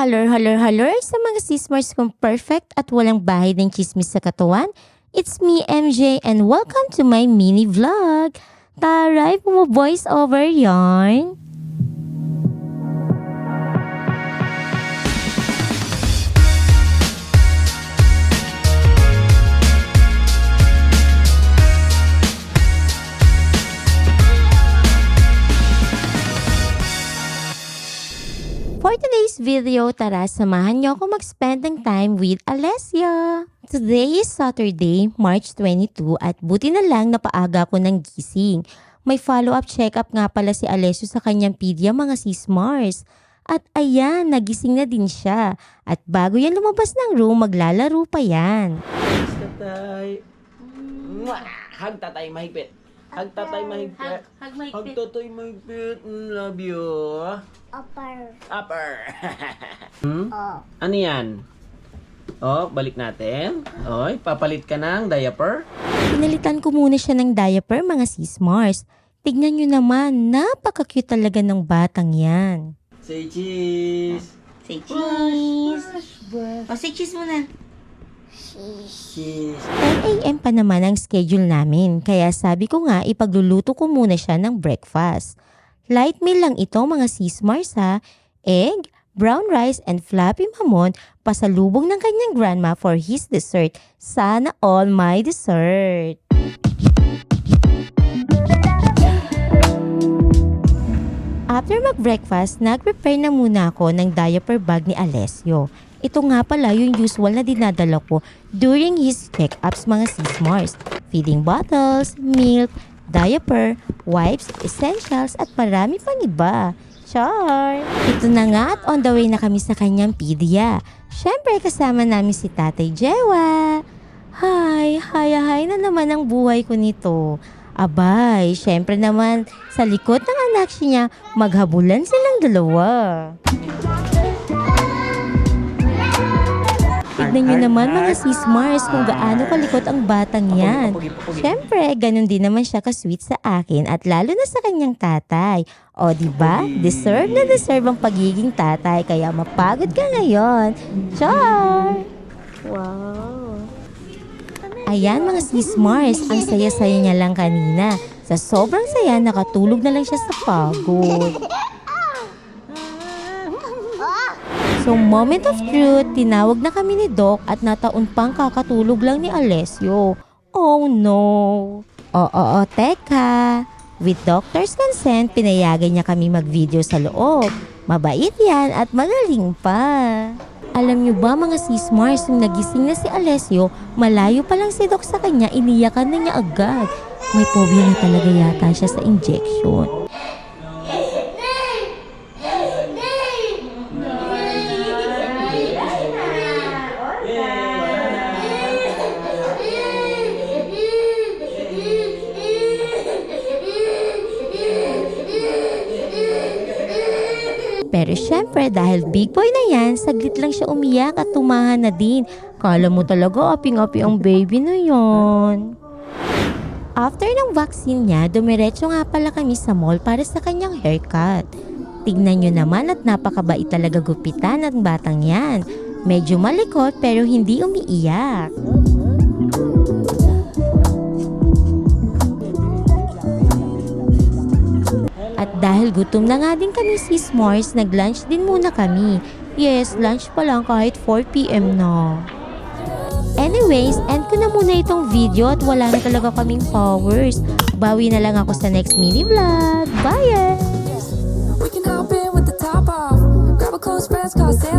Halor sa mga sismars kong perfect at walang bahid ng chismis sa katawan. It's me, MJ, and welcome to my mini vlog. Taray, voice over yarn. For today's video, tara samahan niyo ako mag-spend ng time with Alessia. Today is Saturday, March 22 at buti na lang napaaga ko ng gising. May follow-up check-up nga pala si Alessio sa kanyang pedia mga sis-Mars. At ayan, nagising na din siya. At bago yan lumabas ng room, maglalaro pa yan. Tatay. Hug tatay mahigpit. Hug tatay mahigpit. Hug Hug tatay mahigpit. Love you. Upper. Ano yan? Oh, balik natin. Oy, papalit ka ng diaper. Pinalitan ko muna siya ng diaper mga sis-Mars. Tignan nyo naman, napaka-cute talaga ng batang yan. Say cheese. Say cheese. O, say cheese muna. Cheese. 10 a.m. pa naman ang schedule namin, kaya sabi ko nga ipagluluto ko muna siya ng breakfast. Light meal lang ito mga sis-Mars ha. Egg, brown rice, and fluffy mamon pasalubong ng kanyang grandma for his dessert. Sana all my dessert. After mag-breakfast, nag-prepare na muna ako ng diaper bag ni Alessio. Ito nga pala yung usual na dinadala ko during his check-ups mga sis-Mars. Feeding bottles, milk, diaper, wipes, essentials at marami pang iba. Char! Ito na nga at on the way na kami sa kanyang pedia. Syempre kasama namin si Tatay Jewa. Hi na naman ang buhay ko nito. Abay, syempre naman sa likod ng anak niya, maghabulan silang dalawa. Tignan nyo naman mga sis-Mars kung gaano kalikot ang batang yan. Syempre, ganun din naman siya ka-sweet sa akin at lalo na sa kanyang tatay. O diba, deserve na deserve ang pagiging tatay kaya mapagod ka ngayon. Char! Wow! Ayan mga sis-Mars, ang saya-saya niya lang kanina. Sa sobrang saya, nakatulog na lang siya sa pagod. So moment of truth, tinawag na kami ni Doc at nataon pang kakatulog lang ni Alessio. Oh no! Oo, teka. With doctor's consent, pinayagan niya kami mag-video sa loob. Mabait yan at magaling pa. Alam niyo ba mga sis-Mars, nung nagising na si Alessio, malayo pa lang si Doc sa kanya, iniyakan na niya agad. May phobia na talaga yata siya sa injection. Pero syempre dahil big boy na yan, saglit lang siya umiyak at tumahan na din. Kala mo talaga aping-api ang baby na yon. After ng vaccine niya, dumiretso nga pala kami sa mall para sa kanyang haircut. Tignan nyo naman at napakabait talaga gupitan ng batang yan. Medyo malikot pero hindi umiiyak. At dahil gutom na nga din kami sis-Mars, nag-lunch din muna kami. Yes, lunch pa lang kahit 4 p.m. na. Anyways, end ko na muna itong video at wala na talaga kaming powers. Bawi na lang ako sa next mini vlog. Bye! We can hop in with the top off. Grab a close friends, cause they're